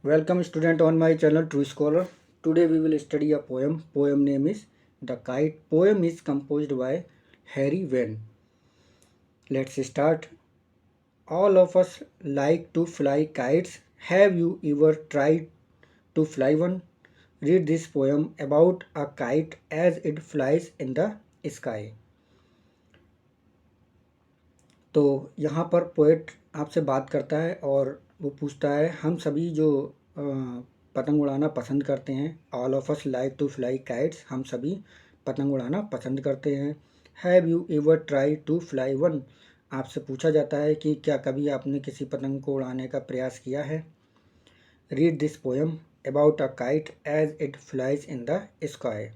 Welcome student on my channel True Scholar. Today we will study a poem. Poem name is The Kite. Poem is composed by Harry Wen. Let's start. All of us like to fly kites. Have you ever tried to fly one? Read this poem about a kite as it flies in the sky. तो यहाँ पर poet आपसे बात करता है और वो पूछता है हम सभी जो पतंग उड़ाना पसंद करते हैं। All of us like to fly kites, हम सभी पतंग उड़ाना पसंद करते हैं। Have you ever try to fly one, आपसे पूछा जाता है कि क्या कभी आपने किसी पतंग को उड़ाने का प्रयास किया है। Read this poem about a kite as it flies in the sky.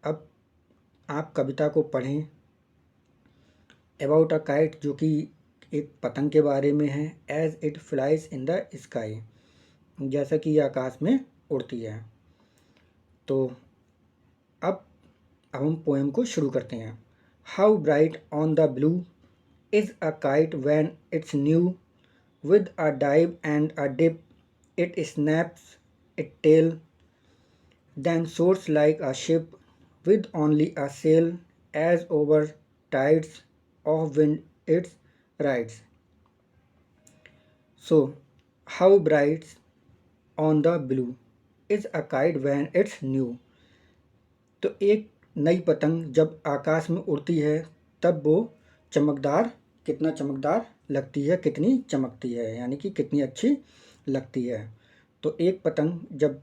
अब आप कविता को पढ़ें। अबाउट अ काइट जो कि एक पतंग के बारे में है। As it flies in the sky, जैसा कि यह आकाश में उड़ती है। तो अब हम पोएम को शुरू करते हैं। How bright on the blue is a kite when it's new, with a dive and a dip it snaps its tail, then soars like a ship with only a sail, as over tides of wind it rides. So, how bright on the blue is a kite when it's new. तो एक नई पतंग जब आकाश में उड़ती है तब वो चमकदार, कितना चमकदार लगती है, कितनी चमकती है, यानी कि कितनी अच्छी लगती है। तो एक पतंग जब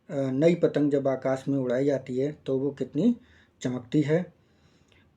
नई पतंग जब आकाश में उड़ाई जाती है तो वो कितनी चमकती है।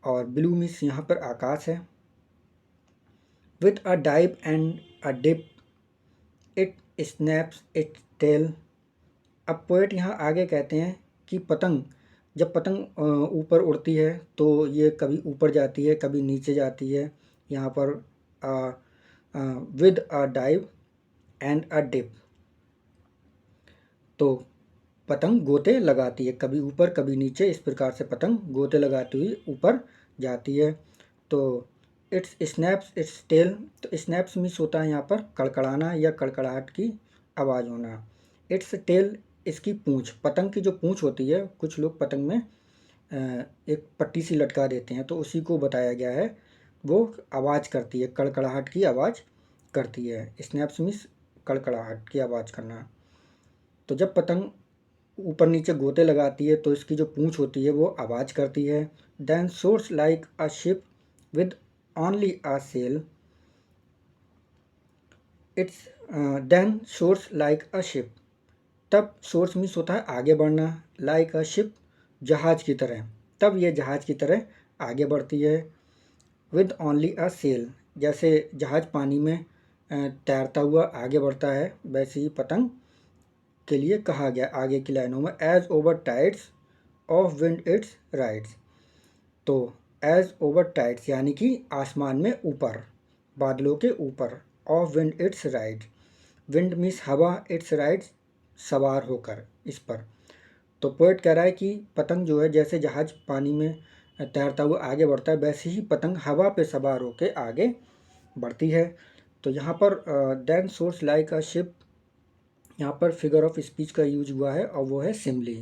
और ब्लू मीन्स यहाँ पर आकाश है। With a dive and a dip it snaps its tail. अब पोएट यहाँ आगे कहते हैं कि पतंग जब पतंग ऊपर उड़ती है तो ये कभी ऊपर जाती है, कभी नीचे जाती है। यहाँ पर with a dive and a dip, तो पतंग गोते लगाती है, कभी ऊपर कभी नीचे, इस प्रकार से पतंग गोते लगाती हुई ऊपर जाती है। तो इट्स स्नैप्स इट्स टेल, तो स्नैप्स मीन्स होता है यहाँ पर कड़कड़ाना या कड़कड़ाहट की आवाज़ होना। इट्स टेल, इसकी पूँछ, पतंग की जो पूँछ होती है, कुछ लोग पतंग में एक पट्टी सी लटका देते हैं तो उसी को बताया गया है। वो आवाज़ करती है, कड़कड़ाहट की आवाज़ करती है। स्नैप्स मीन्स कड़कड़ाहट की आवाज़ करना। तो जब पतंग ऊपर नीचे गोते लगाती है तो इसकी जो पूँछ होती है वो आवाज़ करती है। Then soars like a ship with only a sail, it's then soars like a ship, तब सोर्स मीन्स होता है आगे बढ़ना, लाइक अ शिप जहाज़ की तरह, तब ये जहाज़ की तरह आगे बढ़ती है। विद ओनली अ सेल, जैसे जहाज़ पानी में तैरता हुआ आगे बढ़ता है, वैसे ही पतंग के लिए कहा गया आगे की लाइनों में। As over tides of wind it rides, तो एज ओवर टाइड्स यानी कि आसमान में ऊपर, बादलों के ऊपर, of wind it ride, wind means हवा, इट्स राइड्स सवार होकर इस पर। तो पोएट कह रहा है कि पतंग जो है जैसे जहाज पानी में तैरता हुआ आगे बढ़ता है वैसे ही पतंग हवा पे सवार होकर आगे बढ़ती है। तो यहाँ पर then soars like a ship, यहाँ पर फिगर ऑफ स्पीच का यूज हुआ है और वो है simile.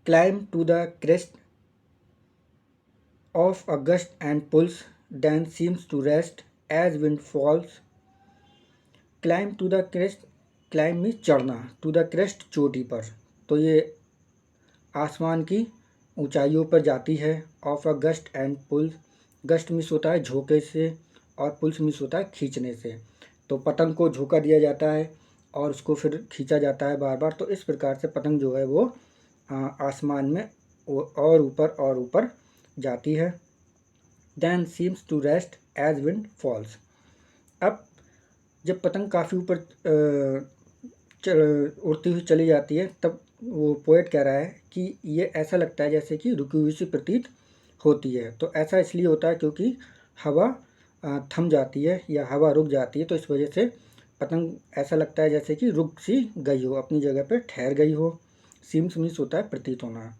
Climb to the crest of a gust and pulls, then seems to rest as wind falls. Climb to the crest, climb means चढ़ना, to the crest चोटी पर, तो ये आसमान की ऊंचाइयों पर जाती है। Of a gust and pulls, gust means होता है झोंके से और पुल्स मीन्स होता है खींचने से। तो पतंग को झोंका दिया जाता है और उसको फिर खींचा जाता है बार बार, तो इस प्रकार से पतंग जो है वो आसमान में और ऊपर जाती है। Then seems to rest as wind falls. अब जब पतंग काफ़ी ऊपर उड़ती हुई चली जाती है तब वो पोएट कह रहा है कि ये ऐसा लगता है जैसे कि रुकी हुई सी प्रतीत होती है। तो ऐसा इसलिए होता है क्योंकि हवा थम जाती है या हवा रुक जाती है, तो इस वजह से पतंग ऐसा लगता है जैसे कि रुक सी गई हो, अपनी जगह पे ठहर गई हो। सीम्स मीन्स होता है प्रतीत होना।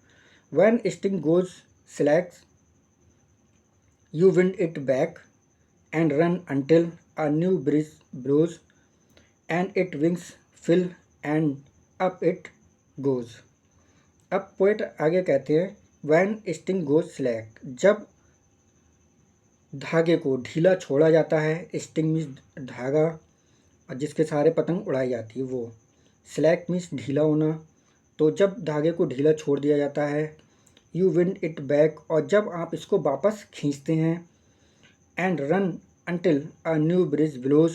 When sting goes slacks, you wind it back and run until a new breeze blows, and its wings fill and up it goes. अब पोएट आगे कहते हैं when string goes slack, जब धागे को ढीला छोड़ा जाता है, स्टिंग मीन्स धागा और जिसके सहारे पतंग उड़ाई जाती है वो, स्लैक मीन्स ढीला होना। तो जब धागे को ढीला छोड़ दिया जाता है, यू विंड इट बैक, और जब आप इसको वापस खींचते हैं, and run until a new breeze blows,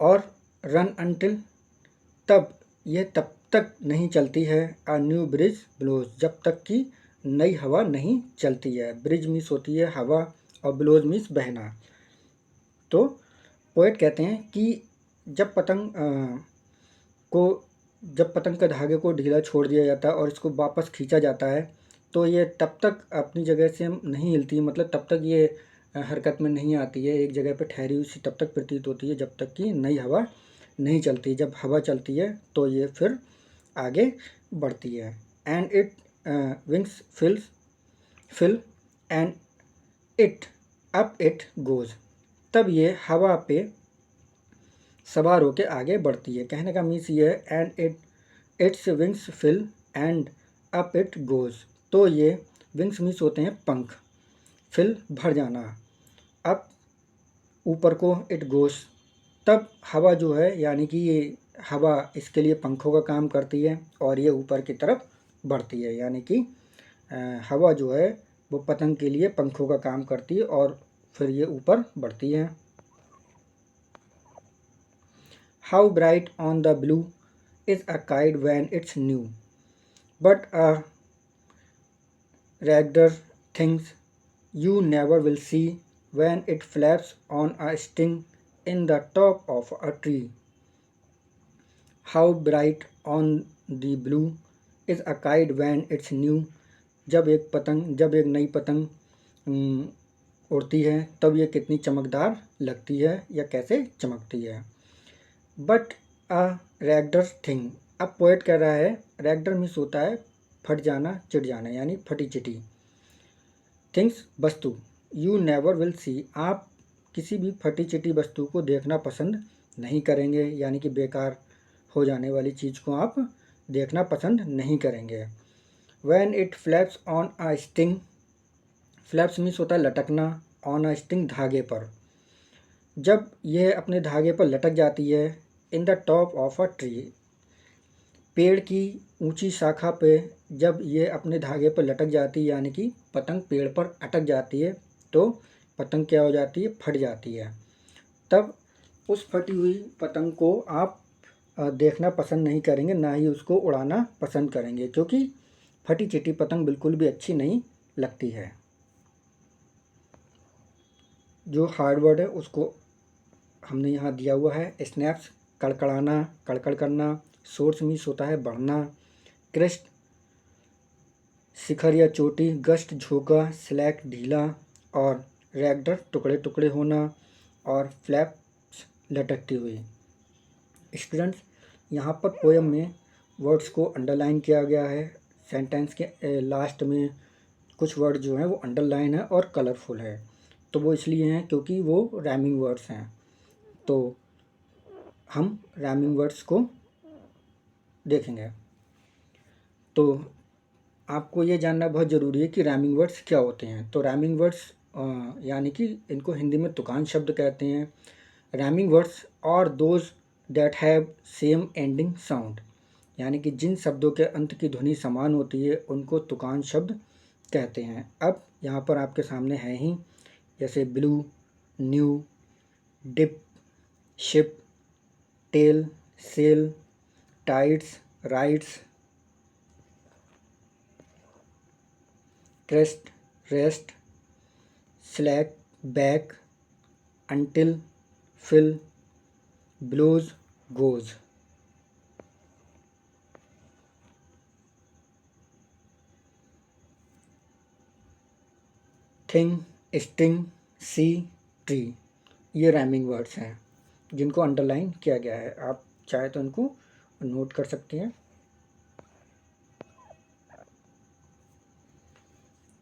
और रन अंटिल तब यह तब तक नहीं चलती है, अ न्यू ब्रिज ब्लोज जब तक कि नई हवा नहीं चलती है। ब्रिज मीन्स होती है हवा और ब्लोज मीन्स बहना। तो पोएट कहते हैं कि जब पतंग के धागे को ढीला छोड़ दिया जाता है और इसको वापस खींचा जाता है, तो ये तब तक अपनी जगह से नहीं हिलती, मतलब तब तक ये हरकत में नहीं आती है, एक जगह पे ठहरी हुई सी तब तक प्रतीत होती है जब तक कि नई हवा नहीं चलती। जब हवा चलती है तो ये फिर आगे बढ़ती है। And it wings fill and it up it goes, तब ये हवा पे सवार होकर आगे बढ़ती है। कहने का मीन्स ये है and its wings fill and up it goes. तो ये विंग्स मीन्स होते हैं पंख, फिल भर जाना, अप ऊपर को, इट गोज़ तब हवा जो है, यानी कि ये हवा इसके लिए पंखों का काम करती है और ये ऊपर की तरफ बढ़ती है, यानी कि हवा जो है वो पतंग के लिए पंखों का काम करती है और फिर ये ऊपर बढ़ती है। How bright on the blue is a kite when it's new, but a raggedy things you never will see when it flaps on a sting in the top of a tree. How bright on the blue is a kite when it's new. जब एक नई पतंग उड़ती है तब ये कितनी चमकदार लगती है या कैसे चमकती है। बट अ रैगडर थिंग, अब पोएट कह रहा है, रैगडर मीन्स होता है फट जाना, चिट जाना, यानी फटी चिटी। थिंग्स वस्तु, यू नेवर विल सी, आप किसी भी फटी चिटी वस्तु को देखना पसंद नहीं करेंगे, यानी कि बेकार हो जाने वाली चीज़ को आप देखना पसंद नहीं करेंगे। When it flaps on a sting, flaps means होता है लटकना, ऑन अ स्टिंग धागे पर, जब यह अपने धागे पर लटक जाती है, in the top of a tree, पेड़ की ऊंची शाखा पे जब ये अपने धागे पर लटक जाती है, यानी कि पतंग पेड़ पर अटक जाती है, तो पतंग क्या हो जाती है, फट जाती है। तब उस फटी हुई पतंग को आप देखना पसंद नहीं करेंगे, ना ही उसको उड़ाना पसंद करेंगे, क्योंकि फटी चिटी पतंग बिल्कुल भी अच्छी नहीं लगती है। जो हार्ड वर्ड है उसको हमने यहाँ दिया हुआ है, स्नैप्स कड़कड़ाना, कड़कड़ करना, सोर्स मीन्स होता है बढ़ना, क्रेस्ट शिखर या चोटी, गस्ट झोंका, स्लैक ढीला, और रैगडर टुकड़े टुकड़े होना, और फ्लैप्स लटकती हुई। स्टूडेंट्स, यहाँ पर पोएम में वर्ड्स को अंडरलाइन किया गया है, सेंटेंस के लास्ट में कुछ वर्ड जो हैं वो अंडरलाइन है और कलरफुल है, तो वो इसलिए हैं क्योंकि वो राइमिंग वर्ड्स हैं। तो हम राइमिंग वर्ड्स को देखेंगे। तो आपको ये जानना बहुत ज़रूरी है कि राइमिंग वर्ड्स क्या होते हैं। तो राइमिंग वर्ड्स यानी कि इनको हिंदी में तुकान शब्द कहते हैं। राइमिंग वर्ड्स और those that have same ending sound, यानी कि जिन शब्दों के अंत की ध्वनि समान होती है उनको तुकान शब्द कहते हैं। अब यहाँ पर आपके सामने है ही, जैसे blue, new, dip, ship, tail, sail, tides, rides, crest, rest, slack, back, until, fill, blows, goes. Thing, sting, sea, tree, ये राइमिंग वर्ड्स हैं जिनको अंडरलाइन किया गया है। आप चाहे तो इनको नोट कर सकते हैं।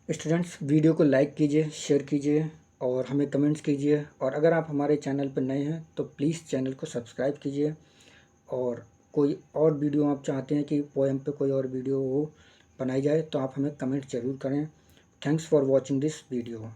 स्टूडेंट्स, वीडियो को लाइक कीजिए, शेयर कीजिए और हमें कमेंट्स कीजिए। और अगर आप हमारे चैनल पर नए हैं तो प्लीज़ चैनल को सब्सक्राइब कीजिए। और कोई और वीडियो आप चाहते हैं कि पोएम पे कोई और वीडियो हो बनाई जाए तो आप हमें कमेंट ज़रूर करें। Thanks for watching this video.